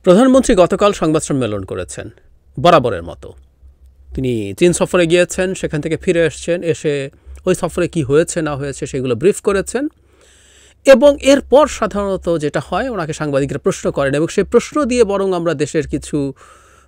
প্রধানমন্ত্রী গতকাল সংবাদ সম্মেলন করেছেন বরাবরের মতো। তিনি চীন সফরে গিয়েছেন, সেখান থেকে ফিরে এসেছেন, এসে ওই সফরে কি হয়েছে না হয়েছে সেগুলো ব্রিফ করেছেন এবং এরপর সাধারণত যেটা হয় ওনাকে সাংবাদিকরা প্রশ্ন করেন এবং সেই প্রশ্ন দিয়ে বরং আমরা দেশের কিছু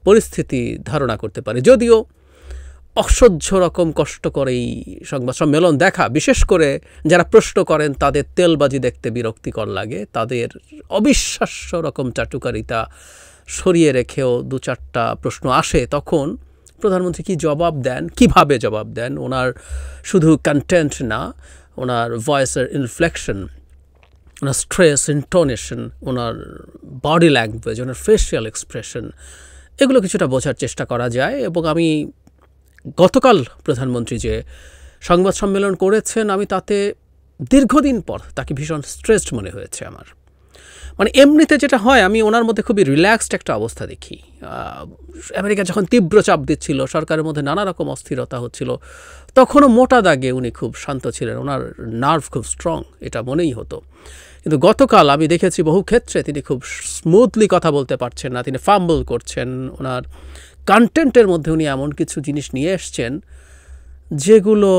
পরিস্থিতি ধারণা করতে পারি। যদিও অসহ্য রকম কষ্ট করে এই সংবাদ সম্মেলন দেখা, বিশেষ করে যারা প্রশ্ন করেন তাদের তেলবাজি দেখতে বিরক্তিকর লাগে। তাদের অবিশ্বাস্য রকম চাটুকারিতা সরিয়ে রেখেও দু চারটা প্রশ্ন আসে, তখন প্রধানমন্ত্রী কি জবাব দেন, কিভাবে জবাব দেন, ওনার শুধু কন্টেন্ট না, ওনার ভয়েসের ইনফ্লেকশন, ওনার স্ট্রেস, ইন্টোনেশন, ওনার বডি ল্যাঙ্গুয়েজ, ওনার ফেশিয়াল এক্সপ্রেশন, এগুলো কিছুটা বোঝার চেষ্টা করা যায়। এবং আমি গতকাল প্রধানমন্ত্রী যে সংবাদ সম্মেলন করেছেন, আমি তাতে দীর্ঘদিন পর তাকে ভীষণ স্ট্রেসড মনে হয়েছে আমার। মানে এমনিতে যেটা হয়, আমি ওনার মধ্যে খুবই রিল্যাক্সড একটা অবস্থা দেখি। আমেরিকা যখন তীব্র চাপ দিচ্ছিল, সরকারের মধ্যে নানা রকম অস্থিরতা হচ্ছিল, তখনও মোটা দাগে উনি খুব শান্ত ছিলেন, ওনার নার্ভ খুব স্ট্রং, এটা মনেই হতো। কিন্তু গতকাল আমি দেখেছি বহু ক্ষেত্রে তিনি খুব স্মুথলি কথা বলতে পারছেন না, তিনি ফাম্বল করছেন। ওনার কন্টেন্টের মধ্যে উনি এমন কিছু জিনিস নিয়ে এসছেন যেগুলো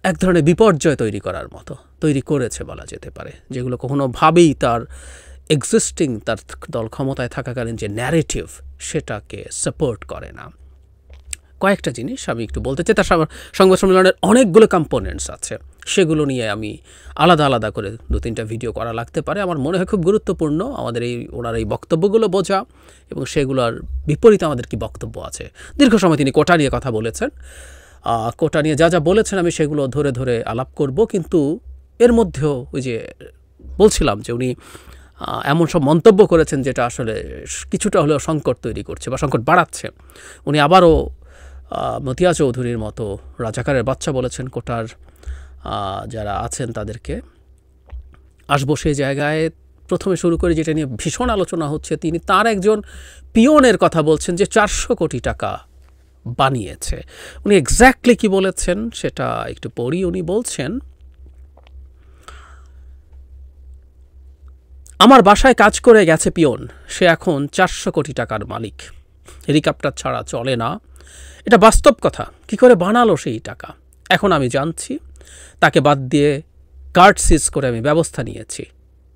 এক ধরনের বিপর্যয় তৈরি করার মতো তৈরি করেছে বলা যেতে পারে, যেগুলো কখনোভাবেই তার এক্সিস্টিং, তার দল ক্ষমতায় থাকাকালীন যে ন্যারেটিভ সেটাকে সাপোর্ট করে না। কয়েকটা জিনিস আমি একটু বলতে চাই। তার সংবাদ সম্মেলনের অনেকগুলো কম্পোনেন্টস আছে, সেগুলো নিয়ে আমি আলাদা আলাদা করে দু তিনটা ভিডিও করা লাগতে পারে। আমার মনে হয় খুব গুরুত্বপূর্ণ আমাদের ওনার এই বক্তব্যগুলো বোঝা এবং সেগুলোর বিপরীতে আমাদের কি বক্তব্য আছে। দীর্ঘ সময় তিনি কোটা নিয়ে কথা বলেছেন, কোটা নিয়ে যা যা বলেছেন আমি সেগুলো ধরে ধরে আলাপ করব। কিন্তু এর মধ্যেও ওই যে বলছিলাম যে উনি এমন সব মন্তব্য করেছেন যেটা আসলে কিছুটা হলেও সংকট তৈরি করছে বা সংকট বাড়াচ্ছে। উনি আবারও মতিয়া চৌধুরীর মতো রাজাকারের বাচ্চা বলেছেন কোটার যারা আছেন তাদেরকে। আসবো সেই জায়গায়। প্রথমে শুরু করে যেটা নিয়ে ভীষণ আলোচনা হচ্ছে, তিনি তার একজন পিয়নের কথা বলছেন যে 400 কোটি টাকা বানিয়েছে। উনি এক্স্যাক্টলি কি বলেছেন সেটা একটু পড়ি। উনি বলছেন, আমার বাসায় কাজ করে গেছে পিয়ন, সে এখন 400 কোটি টাকার মালিক, হেলিকপ্টার ছাড়া চলে না। এটা বাস্তব কথা। কি করে বানালো সেই টাকা এখন আমি জানছি। তাকে বাদ দিয়ে কার্ড সিজ করে আমি ব্যবস্থা নিয়েছি।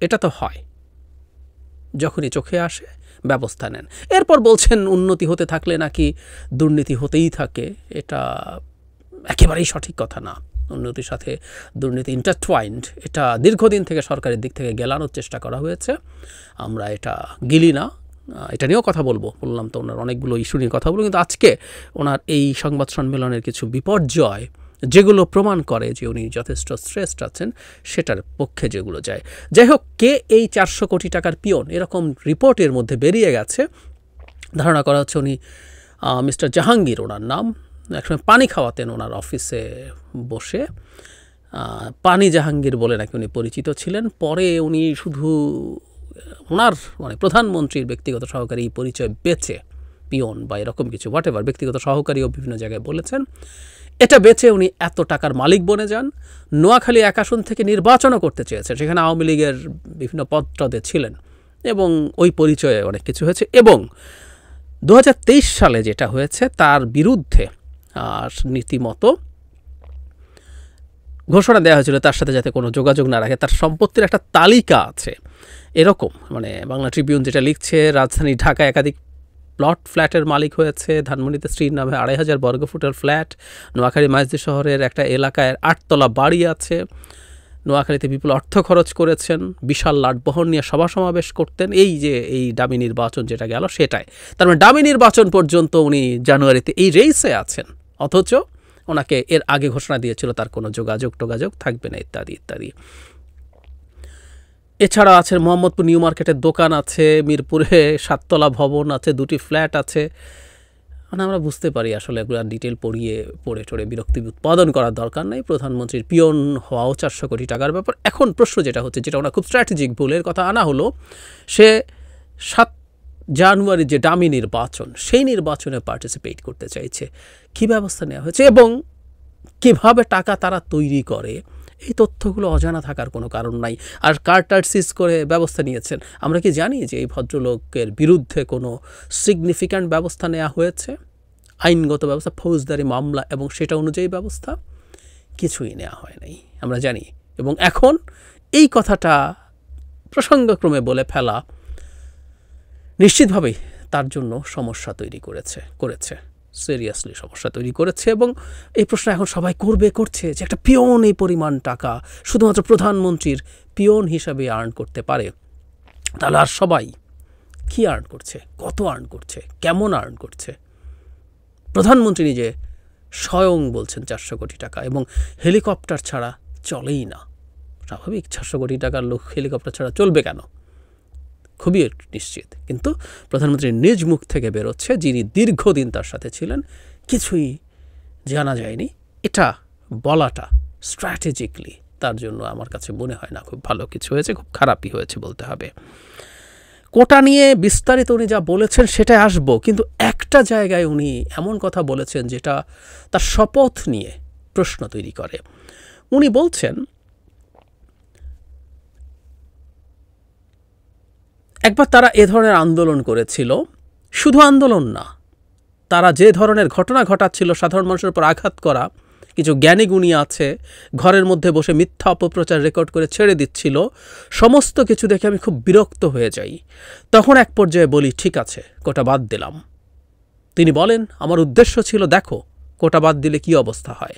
এটা তো হয়, যখনই চোখে আসে ব্যবস্থা নেন। এরপর বলছেন উন্নতি হতে থাকলে নাকি দুর্নীতি হতেই থাকে। এটা একেবারেই সঠিক কথা না। উন্নতির সাথে দুর্নীতি ইন্টারটুয়াইন্ড। এটা দীর্ঘদিন থেকে সরকারের দিক থেকে গেলানোর চেষ্টা করা হয়েছে, আমরা এটা গিলি না। এটা নিয়েও কথা বললাম তো, ওনার অনেকগুলো ইস্যু নিয়ে কথা বলবো। কিন্তু আজকে ওনার এই সংবাদ সম্মেলনের কিছু বিপর্যয় যেগুলো প্রমাণ করে যে উনি যথেষ্ট স্ট্রেসড আছেন, সেটার পক্ষে যেগুলো যায়। যাই হোক, কে এই 400 কোটি টাকার পিয়ন, এরকম রিপোর্টের মধ্যে বেরিয়ে গেছে। ধারণা করা হচ্ছে উনি মিস্টার জাহাঙ্গীর ওনার নাম, একসময় পানি খাওয়াতেন ওনার অফিসে বসে। পানি জাহাঙ্গীর বলে নাকি উনি পরিচিত ছিলেন। পরে উনি শুধু ওনার মানে প্রধানমন্ত্রীর ব্যক্তিগত সহকারী পরিচয় বেচে, পিয়ন বা এরকম কিছু হোয়াটএভার ব্যক্তিগত সহকারীও বিভিন্ন জায়গায় বলেছেন, এটা বেচে উনি এত টাকার মালিক বনে যান। নোয়াখালী এক আসন থেকে নির্বাচনও করতে চেয়েছেন, সেখানে আওয়ামী লীগের বিভিন্ন পদে ছিলেন এবং ওই পরিচয়ে অনেক কিছু হয়েছে। এবং 2023 সালে যেটা হয়েছে তার বিরুদ্ধে নীতিমতো ঘোষণা দেওয়া হয়েছিল তার সাথে যাতে কোনো যোগাযোগ না রাখে। তার সম্পত্তির একটা তালিকা আছে এরকম, মানে বাংলা ট্রিবিউন যেটা লিখছে, রাজধানী ঢাকা একাধিক ফ্ল্যাটের মালিক হয়েছে। ধানমন্ডিতে স্ত্রীর নামে 2500 বর্গফুটের ফ্ল্যাট। নোয়াখালী মাইজদি শহরের একটা এলাকায় 8 তলা বাড়ি আছে। নোয়াখালীতে বিপুল অর্থ খরচ করেছেন, বিশাল লাটবহর নিয়ে সভা সমাবেশ করতেন। এই যে এই ডামি নির্বাচন যেটা গেল সেটাই, তার মানে ডামি নির্বাচন পর্যন্ত উনি জানুয়ারিতে এই রেইসে আছেন, অথচ ওনাকে এর আগে ঘোষণা দিয়েছিল তার কোনো যোগাযোগ থাকবে না, ইত্যাদি ইত্যাদি। এছাড়া আছে মোহাম্মদপুর নিউ মার্কেটের দোকান আছে, মিরপুরে 7 তলা ভবন আছে, 2টি ফ্ল্যাট আছে। মানে আমরা বুঝতে পারি আসলে এগুলো ডিটেল পড়ে বিরক্তি উৎপাদন করার দরকার নেই। প্রধানমন্ত্রীর পিয়ন হওয়াও 400 কোটি টাকার ব্যাপার। এখন প্রশ্ন যেটা হচ্ছে, যেটা ওনার খুব স্ট্র্যাটেজিক ভুলের কথা আনা হলো, সে 7 জানুয়ারি যে ডামি নির্বাচন, সেই নির্বাচনে পার্টিসিপেট করতে চাইছে। কী ব্যবস্থা নেওয়া হয়েছে এবং কিভাবে টাকা তারা তৈরি করে এই তথ্যগুলো অজানা থাকার কোনো কারণ নাই। আর কার্টার সিজ করে ব্যবস্থা নিয়েছেন, আমরা কি জানি যে এই ভদ্রলোকের বিরুদ্ধে কোনো সিগনিফিক্যান্ট ব্যবস্থা নেওয়া হয়েছে, আইনগত ব্যবস্থা, ফৌজদারি মামলা এবং সেটা অনুযায়ী ব্যবস্থা কিছুই নেওয়া হয় নাই, আমরা জানি। এবং এখন এই কথাটা প্রসঙ্গক্রমে বলে ফেলা নিশ্চিতভাবেই তার জন্য সমস্যা তৈরি করেছে সিরিয়াসলি সমস্যা তৈরি করেছে। এবং এই প্রশ্ন এখন সবাই করছে যে একটা পিয়ন এই পরিমাণ টাকা শুধুমাত্র প্রধানমন্ত্রীর পিয়ন হিসাবে আর্ন করতে পারে, তাহলে আর সবাই কি আর্ন করছে, কত আর্ন করছে, কেমন আর্ন করছে? প্রধানমন্ত্রী নিজে স্বয়ং বলছেন 400 কোটি টাকা, এবং হেলিকপ্টার ছাড়া চলেই না। স্বাভাবিক, 400 কোটি টাকার লোক হেলিকপ্টার ছাড়া চলবে কেন? খুবই নিশ্চিত। কিন্তু প্রধানমন্ত্রীর নিজ মুখ থেকে বেরোচ্ছে, যিনি দীর্ঘদিন তার সাথে ছিলেন, কিছুই জানা যায়নি। এটা বলাটা স্ট্র্যাটেজিকলি তার জন্য আমার কাছে মনে হয় না খুব ভালো কিছু হয়েছে, খুব খারাপই হয়েছে বলতে হবে। কোটা নিয়ে বিস্তারিত উনি যা বলেছেন সেটাই আসবো, কিন্তু একটা জায়গায় উনি এমন কথা বলেছেন যেটা তার শপথ নিয়ে প্রশ্ন তৈরি করে। উনি বলছেন, একবার তারা এ ধরনের আন্দোলন করেছিল, শুধু আন্দোলন না, তারা যে ধরনের ঘটনা ঘটাচ্ছিল, সাধারণ মানুষের উপর আঘাত করা, কিছু জ্ঞানী গুণী আছে ঘরের মধ্যে বসে মিথ্যা অপপ্রচার রেকর্ড করে ছেড়ে দিচ্ছিল, সমস্ত কিছু দেখে আমি খুব বিরক্ত হয়ে যাই। তখন এক পর্যায়ে বলি, ঠিক আছে, কোটা বাদ দিলাম। তিনি বলেন, আমার উদ্দেশ্য ছিল, দেখো কোটা বাদ দিলে কি অবস্থা হয়,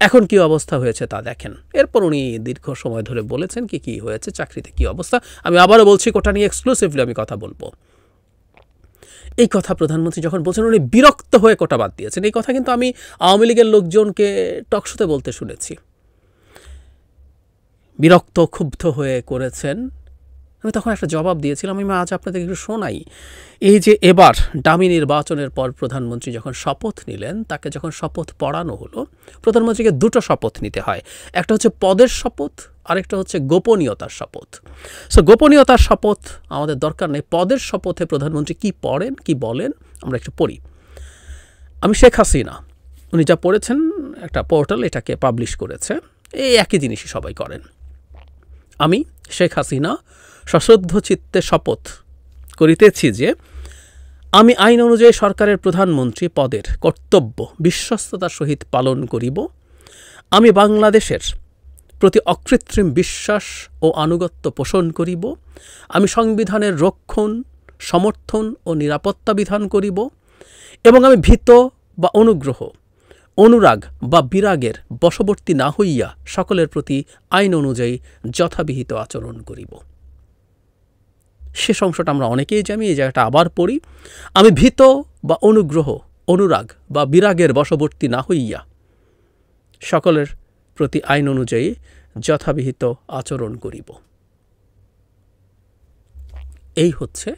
এখন কি অবস্থা হয়েছে তা দেখেন। এরপর উনি দীর্ঘ সময় ধরে বলেছেন কি হয়েছে, চাকরিতে কি অবস্থা। আমি আবারও বলছি, কোটা নিয়ে এক্সক্লুসিভলি আমি কথা বলবো। এই কথা প্রধানমন্ত্রী যখন বলছেন, উনি বিরক্ত হয়ে কোটা বাদ দিয়েছেন। এই কথা কিন্তু আমি আওয়ামী লীগের লোকজনকে টকশোতে বলতে শুনেছি, বিরক্ত ক্ষুব্ধ হয়ে করেছেন। আমি তখন একটা জবাব দিয়েছিলাম, আমি আজ আপনাদের একটু শোনাই। এই যে এবার ডামি নির্বাচনের পর প্রধানমন্ত্রী যখন শপথ নিলেন, তাকে যখন শপথ পড়ানো হলো, প্রধানমন্ত্রীকে দুটো শপথ নিতে হয়, একটা হচ্ছে পদের শপথ, আরেকটা হচ্ছে গোপনীয়তার শপথ। সো গোপনীয়তার শপথ আমাদের দরকার নেই, পদের শপথে প্রধানমন্ত্রী কি পড়েন, কি বলেন, আমরা একটু পড়ি। আমি শেখ হাসিনা, উনি যা পড়েছেন, একটা পোর্টাল এটাকে পাবলিশ করেছে, এই একই জিনিসই সবাই করেন। আমি শেখ হাসিনা সশ্রদ্ধ চিত্তে শপথ করিতেছি যে আমি আইন অনুযায়ী সরকারের প্রধানমন্ত্রী পদের কর্তব্য বিশ্বস্ততার সহিত পালন করিব। আমি বাংলাদেশের প্রতি অকৃত্রিম বিশ্বাস ও আনুগত্য পোষণ করিব। আমি সংবিধানের রক্ষণ, সমর্থন ও নিরাপত্তা বিধান করিব এবং আমি ভীত বা অনুগ্রহ, অনুরাগ বা বিরাগের বশবর্তী না হইয়া সকলের প্রতি আইন অনুযায়ী যথাবিহিত আচরণ করিব। শেষ অংশটা আমরা অনেকেই জানি, এই জায়গাটা আবার পড়ি। আমি ভীত বা অনুগ্রহ, অনুরাগ বা বিরাগের বশবর্তী না হইয়া সকলের প্রতি আইন অনুযায়ী যথাবিহিত আচরণ করিব। এই হচ্ছে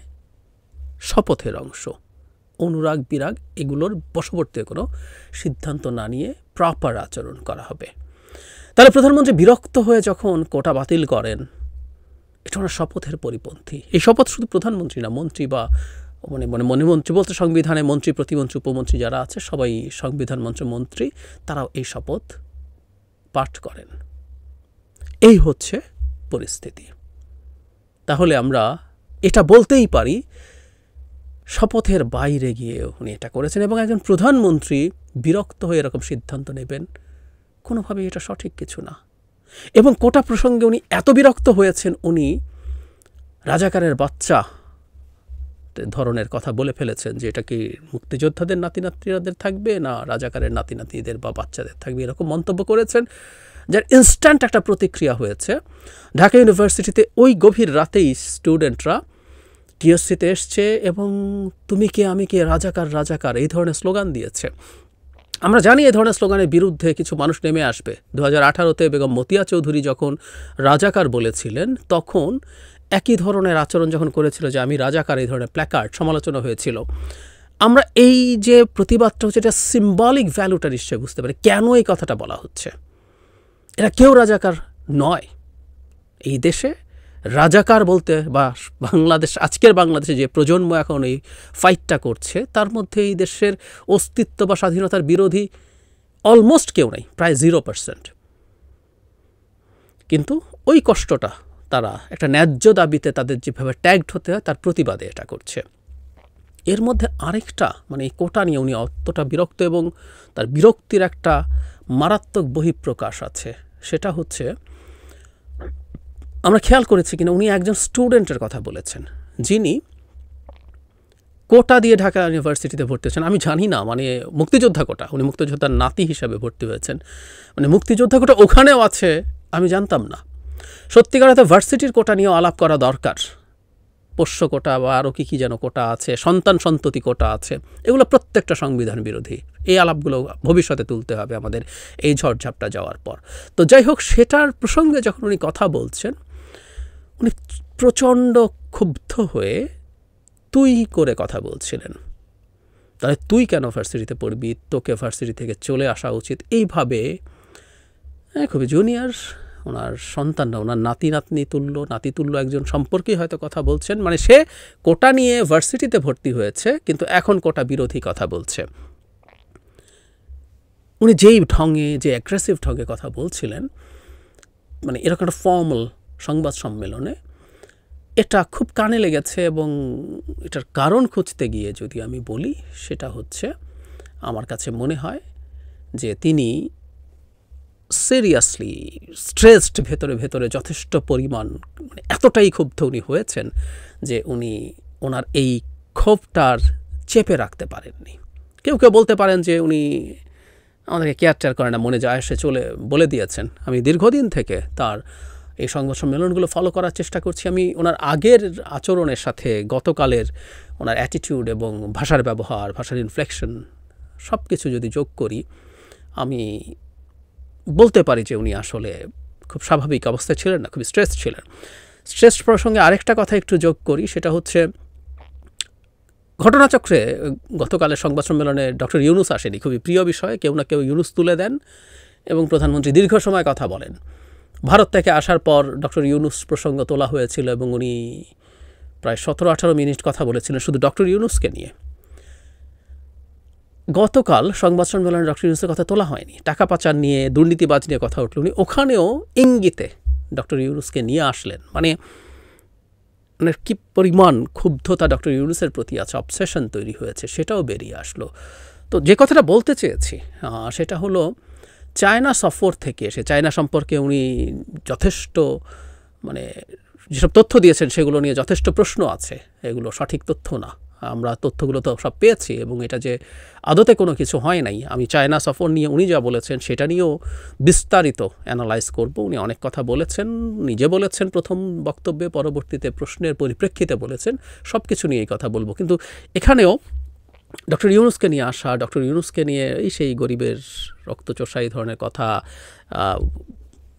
শপথের অংশ। অনুরাগ বিরাগ এগুলোর বশবর্তী কোনো সিদ্ধান্ত না নিয়ে প্রপার আচরণ করা হবে। তাহলে প্রধানমন্ত্রী বিরক্ত হয়ে যখন কোটা বাতিল করেন, এটা ওনার শপথের পরিপন্থী। এই শপথ শুধু প্রধানমন্ত্রী না, মন্ত্রী বা মন্ত্রী বলতে সংবিধানে মন্ত্রী, প্রতিমন্ত্রী, উপমন্ত্রী যারা আছে সবাই সংবিধান মঞ্চের মন্ত্রী, তারাও এই শপথ পাঠ করেন। এই হচ্ছে পরিস্থিতি। তাহলে আমরা এটা বলতেই পারি, শপথের বাইরে গিয়ে উনি এটা করেছেন, এবং একজন প্রধানমন্ত্রী বিরক্ত হয়ে এরকম সিদ্ধান্ত নেবেন, কোনোভাবেই এটা সঠিক কিছু না। এবং কোটা প্রসঙ্গে উনি এত বিরক্ত হয়েছেন, উনি রাজাকারের বাচ্চা ধরনের কথা বলে ফেলেছেন যে এটা কি মুক্তিযোদ্ধাদের নাতিনাতিদের থাকবে না রাজাকারের নাতিনাতিদের বা বাচ্চাদের থাকবে, এরকম মন্তব্য করেছেন, যার ইনস্ট্যান্ট একটা প্রতিক্রিয়া হয়েছে। ঢাকা ইউনিভার্সিটিতে ওই গভীর রাতেই স্টুডেন্টরা টিএসসিতে এসছে এবং তুমি কে আমি কে, রাজাকার রাজাকার এই ধরনের স্লোগান দিয়েছে। আমরা জানি এই ধরনের স্লোগানের বিরুদ্ধে কিছু মানুষ নেমে আসবে। 2018-তে বেগম মতিয়া চৌধুরী যখন রাজাকার বলেছিলেন, তখন একই ধরনের আচরণ যখন করেছিল যে আমি রাজাকার, এই ধরনের প্ল্যাকার্ড সমালোচনা হয়েছিল। আমরা এই যে প্রতিবাদটা হচ্ছে, এটা সিম্বলিক ভ্যালুটা নিশ্চয়ই বুঝতে পারি কেন এই কথাটা বলা হচ্ছে। এরা কেউ রাজাকার নয়। এই দেশে রাজাকার বলতে বা বাংলাদেশ, আজকের বাংলাদেশে যে প্রজন্ম এখন এই ফাইটটা করছে, তার মধ্যে এই দেশের অস্তিত্ব বা স্বাধীনতার বিরোধী অলমোস্ট কেউ নাই, প্রায় 0%। কিন্তু ওই কষ্টটা তারা একটা ন্যায্য দাবিতে তাদের যেভাবে ট্যাগড হতে হয় তার প্রতিবাদে এটা করছে। এর মধ্যে আরেকটা মানে এই কোটা নিয়ে উনি অতটা বিরক্ত এবং তার বিরক্তির একটা মারাত্মক বহিঃপ্রকাশ আছে। সেটা হচ্ছে আমরা খেয়াল করেছি কিনা উনি একজন স্টুডেন্টের কথা বলেছেন যিনি কোটা দিয়ে ঢাকা ইউনিভার্সিটিতে ভর্তি হয়েছেন। আমি জানি না মানে মুক্তিযোদ্ধা কোটা, উনি মুক্তিযোদ্ধার নাতি হিসাবে ভর্তি হয়েছেন, মানে মুক্তিযোদ্ধা কোটা ওখানেও আছে আমি জানতাম না। সত্যিকার অর্থে ভার্সিটির কোটা নিয়েও আলাপ করা দরকার। পোষ্য কোটা বা আরও কী যেন কোটা আছে, সন্তান সন্ততি কোটা আছে, এগুলো প্রত্যেকটা সংবিধান বিরোধী। এই আলাপগুলো ভবিষ্যতে তুলতে হবে আমাদের এই ঝড়ঝাপটা যাওয়ার পর। তো যাই হোক, সেটার প্রসঙ্গে যখন উনি কথা বলছেন উনি প্রচণ্ড ক্ষুব্ধ হয়ে তুই করে কথা বলছিলেন। তাহলে তুই কেন ভার্সিটিতে পড়বি, তোকে ভার্সিটি থেকে চলে আসা উচিত, এইভাবে খুবই জুনিয়র ওনার সন্তানরা, ওনার নাতি তুল্য একজন সম্পর্কেই হয়তো কথা বলছেন। মানে সে কোটা নিয়ে ভার্সিটিতে ভর্তি হয়েছে কিন্তু এখন কোটা বিরোধী কথা বলছে। উনি যেই ঢঙে, যে অ্যাগ্রেসিভ ঢঙে কথা বলছিলেন, মানে এরকম একটা ফর্মাল সংবাদ সম্মেলনে, এটা খুব কানে লেগেছে। এবং এটার কারণ খুঁজতে গিয়ে যদি আমি বলি, সেটা হচ্ছে আমার কাছে মনে হয় যে তিনি সিরিয়াসলি স্ট্রেসড, ভেতরে যথেষ্ট পরিমাণ, মানে এতটাই ক্ষুব্ধ উনি হয়েছেন যে উনি ওনার এই ক্ষোভটার চেপে রাখতে পারেননি। কেউ বলতে পারেন যে উনি আমাদেরকে কেয়ারটেয়ার করে না, মনে যায় সে চলে বলে দিয়েছেন। আমি দীর্ঘদিন থেকে তার এই সংবাদ সম্মেলনগুলো ফলো করার চেষ্টা করছি। আমি ওনার আগের আচরণের সাথে গতকালের ওনার অ্যাটিটিউড এবং ভাষার ব্যবহার, ভাষার ইনফ্লেকশন সব কিছু যদি যোগ করি, আমি বলতে পারি যে উনি আসলে খুব স্বাভাবিক অবস্থায় ছিলেন না, খুবই স্ট্রেস ছিলেন। স্ট্রেস প্রসঙ্গে আরেকটা কথা একটু যোগ করি, সেটা হচ্ছে ঘটনাচক্রে গতকালের সংবাদ সম্মেলনে ডক্টর ইউনুস আসেনি। খুবই প্রিয় বিষয়, কেউ না কেউ ইউনুস তুলে দেন এবং প্রধানমন্ত্রী দীর্ঘ সময় কথা বলেন। ভারত থেকে আসার পর ডক্টর ইউনুস প্রসঙ্গ তোলা হয়েছিল এবং উনি প্রায় 17-18 মিনিট কথা বলেছিলেন শুধু ডক্টর ইউনুসকে নিয়ে। গতকাল সংবাদ সম্মেলনে ডক্টর ইউনুসের কথা তোলা হয়নি, টাকা পাচার নিয়ে, দুর্নীতিবাজ নিয়ে কথা উঠল। উনি ওখানেও ইঙ্গিতে ডক্টর ইউনুসকে নিয়ে আসলেন। মানে কি পরিমাণ ক্ষুব্ধতা ডক্টর ইউনুসের প্রতি আছে, অবসেশন তৈরি হয়েছে, সেটাও বেরিয়ে আসলো। তো যে কথাটা বলতে চেয়েছি সেটা হলো চায়না সফর থেকে এসে চায়না সম্পর্কে উনি যথেষ্ট মানে যেসব তথ্য দিয়েছেন সেগুলো নিয়ে যথেষ্ট প্রশ্ন আছে। এগুলো সঠিক তথ্য না, আমরা তথ্যগুলো তো সব পেয়েছি এবং এটা যে আদতে কোনো কিছু হয় নাই। আমি চায়না সফর নিয়ে উনি যা বলেছেন সেটা নিয়েও বিস্তারিত অ্যানালাইজ করব। উনি অনেক কথা বলেছেন, নিজে বলেছেন প্রথম বক্তব্যে, পরবর্তীতে প্রশ্নের পরিপ্রেক্ষিতে বলেছেন, সব কিছু নিয়ে এই কথা বলবো। কিন্তু এখানেও ডক্টর ইউনুসকে নিয়ে আসা, ডক্টর ইউনুসকে নিয়ে সেই গরিবের রক্তচোষা এই ধরনের কথা,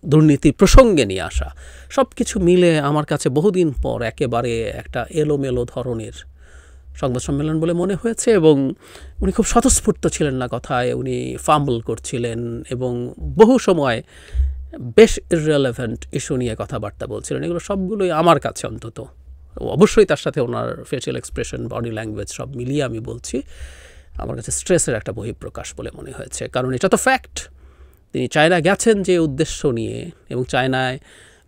দুর্নীতি প্রসঙ্গে নিয়ে আসা, সব কিছু মিলে আমার কাছে বহুদিন পর একেবারে একটা এলোমেলো ধরনের সংবাদ সম্মেলন বলে মনে হয়েছে। এবং উনি খুব স্বতঃস্ফূর্ত ছিলেন না কথায়, উনি ফাম্বল করছিলেন এবং বহু সময় বেশ ইররিলেভেন্ট ইস্যু নিয়ে কথাবার্তা বলছিলেন। এগুলো সবগুলোই আমার কাছে অন্তত, অবশ্যই তার সাথে ওনার ফেসিয়াল এক্সপ্রেশন, বডি ল্যাঙ্গুয়েজ সব মিলিয়ে আমি বলছি, আমার কাছে স্ট্রেসের একটা বহিঃপ্রকাশ বলে মনে হয়েছে। কারণ এটা তো ফ্যাক্ট, তিনি চায়না গেছেন যে উদ্দেশ্য নিয়ে এবং চায়নায়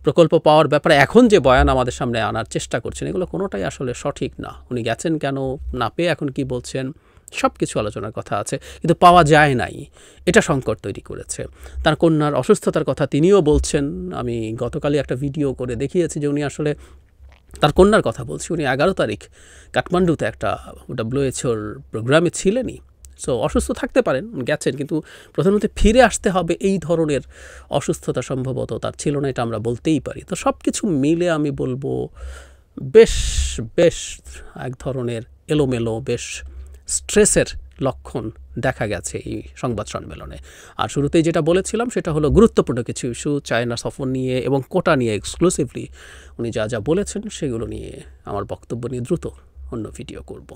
প্রকল্প পাওয়ার ব্যাপারে এখন যে বয়ান আমাদের সামনে আনার চেষ্টা করছেন, এগুলো কোনোটাই আসলে সঠিক না। উনি গেছেন কেন, না পেয়ে এখন কি বলছেন, সব কিছু আলোচনার কথা আছে, কিন্তু পাওয়া যায় নাই, এটা সংকট তৈরি করেছে। তার কন্যার অসুস্থতার কথা তিনিও বলছেন। আমি গতকালই একটা ভিডিও করে দেখিয়েছি যে উনি আসলে তার কন্যার কথা বলছি, উনি 11 তারিখ কাঠমান্ডুতে একটা WHO প্রোগ্রামে ছিলেনই। সো অসুস্থ থাকতে পারেন, গেছেন, কিন্তু প্রধানমন্ত্রী ফিরে আসতে হবে এই ধরনের অসুস্থতা সম্ভবত তার ছিল না, এটা আমরা বলতেই পারি। তো সব কিছু মিলে আমি বলবো বেশ এক ধরনের এলোমেলো, বেশ স্ট্রেসের লক্ষণ দেখা গেছে এই সংবাদ সম্মেলনে। আর শুরুতেই যেটা বলেছিলাম সেটা হলো গুরুত্বপূর্ণ কিছু ইস্যু, চায়না সফর নিয়ে এবং কোটা নিয়ে এক্সক্লুসিভলি উনি যা বলেছেন সেগুলো নিয়ে আমার বক্তব্য নিয়ে দ্রুত অন্য ভিডিও করব।